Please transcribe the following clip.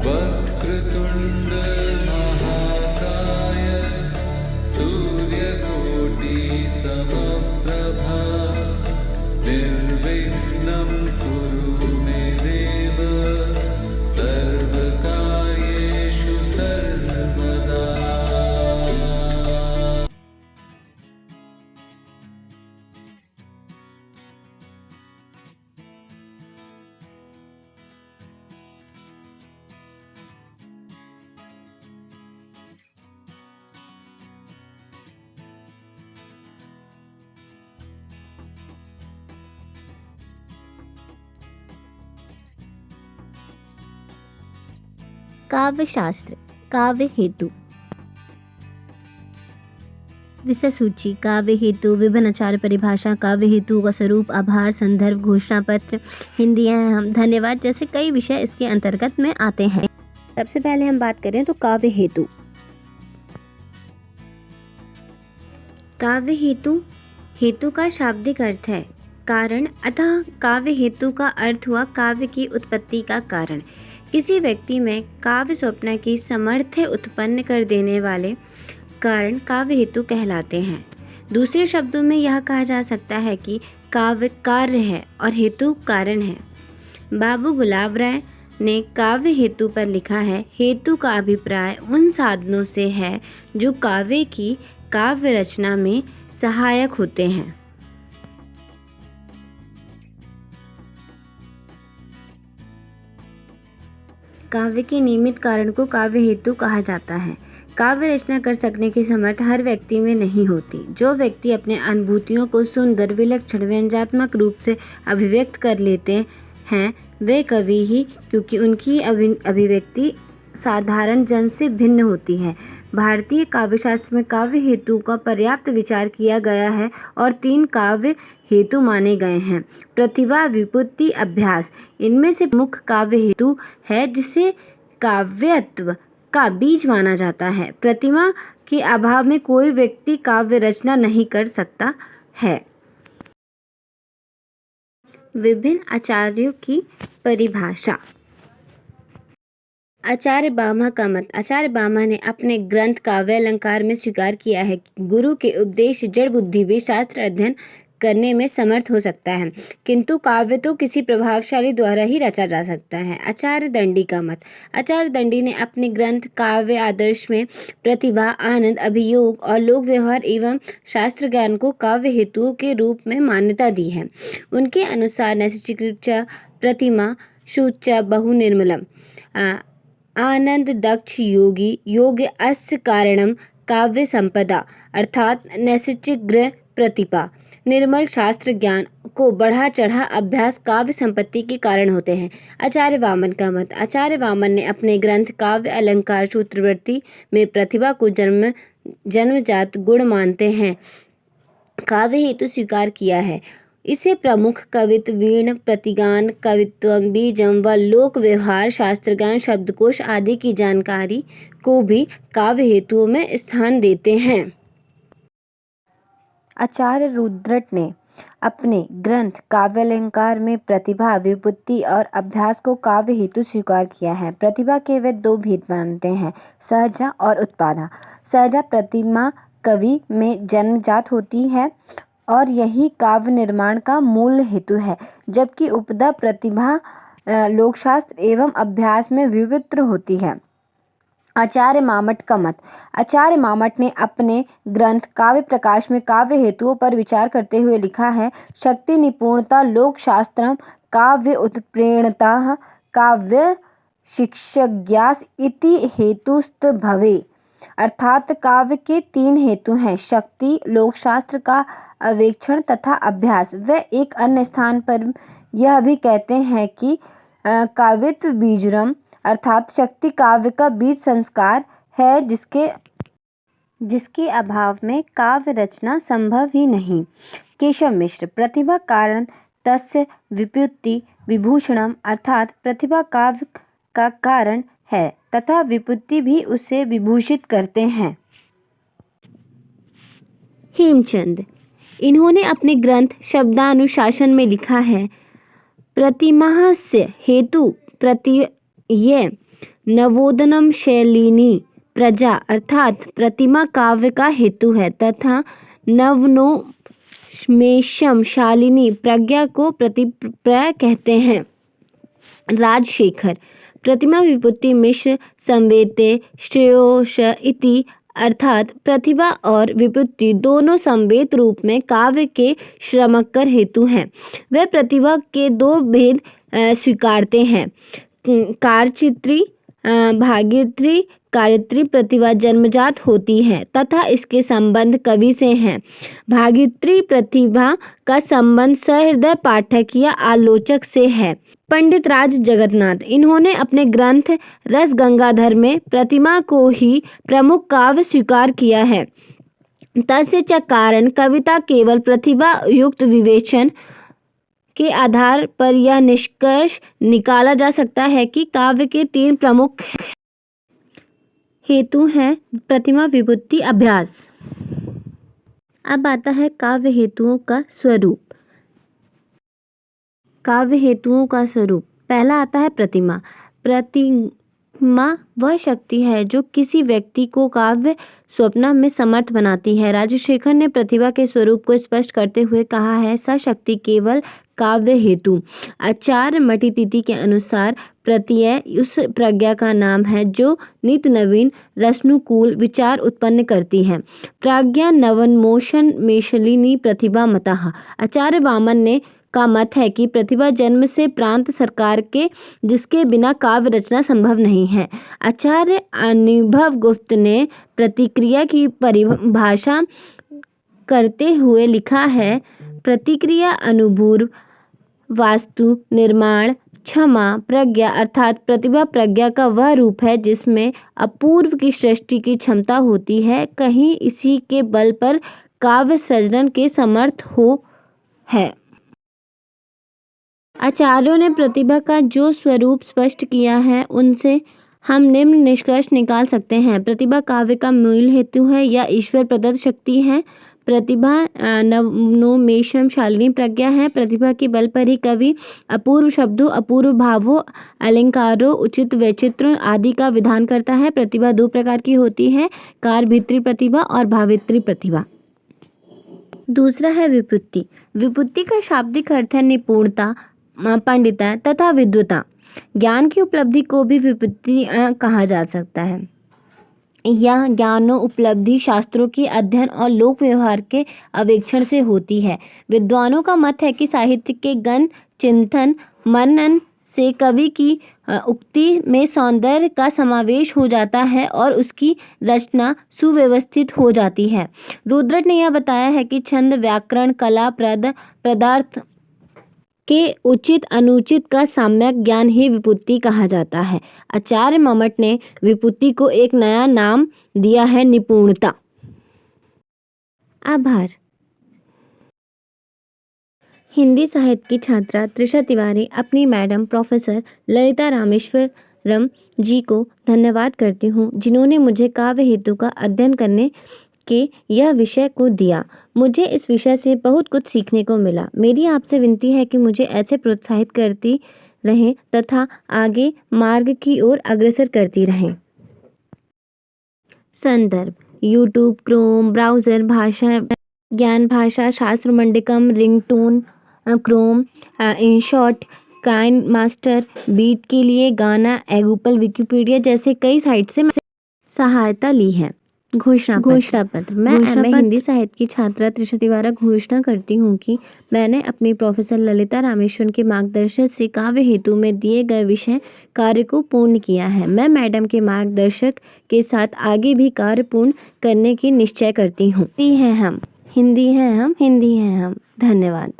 वक्रतुंड महाकाय सूर्यकोटि समप्रभा निर्विघ्नं कुरु मे देव सर्वकार्येषु सर्वदा। काव्य शास्त्र, काव्य हेतु। विषय सूची। काव्य हेतु, विभिन्न आचार्य परिभाषा, काव्य हेतु का स्वरूप, आभार, संदर्भ, घोषणा पत्र, हिंदी एवं धन्यवाद जैसे कई विषय इसके अंतर्गत में आते हैं। सबसे पहले हम बात करें तो काव्य हेतु। काव्य हेतु, हेतु का शाब्दिक अर्थ है कारण, अतः काव्य हेतु का अर्थ हुआ काव्य की उत्पत्ति का कारण। किसी व्यक्ति में काव्य स्वप्न की सामर्थ्य उत्पन्न कर देने वाले कारण काव्य हेतु कहलाते हैं। दूसरे शब्दों में यह कहा जा सकता है कि काव्य कार्य है और हेतु कारण है। बाबू गुलाब राय ने काव्य हेतु पर लिखा है, हेतु का अभिप्राय उन साधनों से है जो काव्य की काव्य रचना में सहायक होते हैं। काव्य के नियमित कारण को काव्य हेतु कहा जाता है। काव्य रचना कर सकने की समर्थ हर व्यक्ति में नहीं होती। जो व्यक्ति अपने अनुभूतियों को सुंदर, विलक्षण, व्यंग्यात्मक रूप से अभिव्यक्त कर लेते हैं वे कवि ही, क्योंकि उनकी अभिव्यक्ति साधारण जन से भिन्न होती है। भारतीय काव्यशास्त्र में काव्य हेतु का पर्याप्त विचार किया गया है और 3 काव्य हेतु माने गए हैं। प्रतिभा, विपत्ति, अभ्यास। इनमें से मुख्य काव्य हेतु है जिसे काव्यत्व का बीज माना जाता है। प्रतिभा के अभाव में कोई व्यक्ति काव्य रचना नहीं कर सकता है। विभिन्न आचार्यों की परिभाषा। आचार्य भामा का मत। आचार्य भामा ने अपने ग्रंथ काव्य अलंकार में स्वीकार किया है कि गुरु के उपदेश जड़ बुद्धि भी शास्त्र अध्ययन करने में समर्थ हो सकता है, किंतु काव्य तो किसी प्रभावशाली द्वारा ही रचा जा सकता है। आचार्य दंडी का मत। आचार्य दंडी ने अपने ग्रंथ काव्य आदर्श में प्रतिभा, आनंद, अभियोग और लोक व्यवहार एवं शास्त्र ज्ञान को काव्य हेतुओं के रूप में मान्यता दी है। उनके अनुसार नैसर्गिक प्रतिमा शुच्च बहु निर्मलम आनंद दक्ष योगी योग अस्य कारणम काव्य संपदा, अर्थात नैसर्गिक गृह प्रतिभा, निर्मल शास्त्र ज्ञान को बढ़ा चढ़ा अभ्यास काव्य संपत्ति के कारण होते हैं। आचार्य वामन का मत। आचार्य वामन ने अपने ग्रंथ काव्य अलंकार सूत्रवृत्ति में प्रतिभा को जन्मजात गुण मानते हैं काव्य हेतु स्वीकार किया है। इसे प्रमुख कवित्व, वीण, प्रतिगान, कवित्वम, बीजम व लोक व्यवहार, शास्त्रज्ञान, शब्दकोश आदि की जानकारी को भी काव्य हेतुओं में स्थान देते हैं। आचार्य रुद्रट ने अपने ग्रंथ काव्यालंकार में प्रतिभा, विपत्ति और अभ्यास को काव्य हेतु स्वीकार किया है। प्रतिभा के वे 2 भेद मानते हैं, सहजा और उत्पादा। सहजा प्रतिमा कवि में जन्मजात होती है और यही काव्य निर्माण का मूल हेतु है, जबकि उपदा प्रतिभा लोकशास्त्र एवं अभ्यास में विवित्र होती है। आचार्य मामट का मत। आचार्य मामट ने अपने ग्रंथ काव्य प्रकाश में काव्य हेतुओं पर विचार करते हुए लिखा है, शक्ति निपुणता लोक शास्त्रम काव्य उत्प्रेरणता काव्य शिक्षज्ञास इति हेतुस्त भवे, अर्थात काव्य के 3 हेतु हैं, शक्ति, लोकशास्त्र का अवेक्षण तथा अभ्यास। वे एक अन्य स्थान पर यह भी कहते हैं कि काव्यत्व बीजरम, अर्थात शक्ति काव्य का बीज संस्कार है जिसके अभाव में काव्य रचना संभव ही नहीं। केशव मिश्र। प्रतिभा कारण तस्य विपत्ति विभूषणम, अर्थात प्रतिभा काव्य का कारण है तथा विपत्ति भी उसे विभूषित करते हैं। हेमचंद। इन्होंने अपने ग्रंथ शब्दानुशासन में लिखा है, प्रतिमास्य हेतु प्रत्यय नवोदनम शैलिनी प्रजा अर्थात प्रतिमा काव्य का हेतु है तथा नवनोन्मेषम शालिनी प्रज्ञा को प्रतिप्रय कहते हैं। राजशेखर प्रतिमा विभूति मिश्र संवेते श्रेयोश इति अर्थात प्रतिभा और विभूति दोनों संवेद रूप में काव्य के श्रमकर हेतु हैं। वे प्रतिभा के दो भेद स्वीकारते हैं, कारचित्री भागित्री। कार्यत्री प्रतिभा जन्मजात होती है तथा इसके संबंध कवि से हैं। भागित्री प्रतिभा का संबंध सहृदय पाठक या आलोचक से है। पंडित राज जगन्नाथ इन्होंने अपने ग्रंथ रस गंगाधर में प्रतिमा को ही प्रमुख काव्य स्वीकार किया है। तस्य च कारण कविता केवल प्रतिभा युक्त विवेचन के आधार पर यह निष्कर्ष निकाला जा सकता है कि काव्य के तीन प्रमुख हेतु हैं, प्रतिमा विभूति अभ्यास। अब आता है काव्य हेतुओं का स्वरूप। काव्य हेतुओं का स्वरूप पहला आता है प्रतिमा। प्रतिमा वह शक्ति है जो किसी व्यक्ति को काव्य स्वप्न में समर्थ बनाती है। राजशेखर ने प्रतिभा के स्वरूप को स्पष्ट करते हुए कहा है, स शक्ति केवल काव्य हेतु। आचार्य मटितिथि के अनुसार प्रत्यय उस प्रज्ञा का नाम है जो नित नवीन रसनुकूल विचार उत्पन्न करती है। प्रज्ञा नवोन्मोषण मेशलिनी प्रतिभा मतः। आचार्य वामन ने का मत है कि प्रतिभा जन्म से प्रांत सरकार के जिसके बिना काव्य रचना संभव नहीं है। आचार्य अनुभव गुप्त ने प्रतिक्रिया की परिभाषा करते हुए लिखा है, प्रतिक्रिया अनुभूव वास्तु निर्माण क्षमा प्रज्ञा अर्थात प्रतिभा प्रज्ञा का वह रूप है जिसमें अपूर्व की सृष्टि की क्षमता होती है, कहीं इसी के बल पर काव्य सृजन के समर्थ हो है। आचार्यों ने प्रतिभा का जो स्वरूप स्पष्ट किया है उनसे हम निम्न निष्कर्ष निकाल सकते हैं। प्रतिभा काव्य का मूल हेतु है या ईश्वर प्रदत्त शक्ति है। प्रतिभा नवोन्मेषम शालिनी प्रज्ञा है। प्रतिभा के बल पर ही कवि अपूर्व शब्दों, अपूर्व भावों, अलंकारों, उचित वैचित्र्यों आदि का विधान करता है। प्रतिभा दो प्रकार की होती है, कारभित्री प्रतिभा और भावित्री प्रतिभा। दूसरा है विभूति। विभूति का शाब्दिक अर्थ है निपुणता, पंडिता तथा विद्वता। ज्ञान की उपलब्धि को भी विभूति कहा जा सकता है। यह ज्ञानो उपलब्धि शास्त्रों के अध्ययन और लोक व्यवहार के अवेक्षण से होती है। विद्वानों का मत है कि साहित्य के गण चिंतन मनन से कवि की उक्ति में सौंदर्य का समावेश हो जाता है और उसकी रचना सुव्यवस्थित हो जाती है। रुद्रट ने यह बताया है कि छंद, व्याकरण, कला, पदार्थ के उचित अनुचित का सम्यक ज्ञान ही विभूति कहा जाता है। आचार्य मम्मट ने विभूति को एक नया नाम दिया है, निपुणता। आभार। हिंदी साहित्य की छात्रा त्रिशा तिवारी अपनी मैडम प्रोफेसर ललिता रामेश्वरम जी को धन्यवाद करती हूँ जिन्होंने मुझे काव्य हेतु का अध्ययन करने के यह विषय को दिया। मुझे इस विषय से बहुत कुछ सीखने को मिला। मेरी आपसे विनती है कि मुझे ऐसे प्रोत्साहित करती रहें तथा आगे मार्ग की ओर अग्रसर करती रहें। संदर्भ: यूट्यूब, क्रोम ब्राउज़र, भाषा ज्ञान, भाषा शास्त्र मंडिकम, ringtone, Chrome, InShot, KineMaster, beat के लिए गाना, गूगल, विकिपीडिया जैसे कई साइट से सहायता ली है। घोषणा पत्र। मैं एमए हिंदी साहित्य की छात्रा त्रिशा तिवारी घोषणा करती हूँ कि मैंने अपनी प्रोफेसर ललिता रामेश्वरन के मार्गदर्शन से काव्य हेतु में दिए गए विषय कार्य को पूर्ण किया है। मैं मैडम के मार्गदर्शक के साथ आगे भी कार्य पूर्ण करने की निश्चय करती हूँ। हिंदी है हम। धन्यवाद।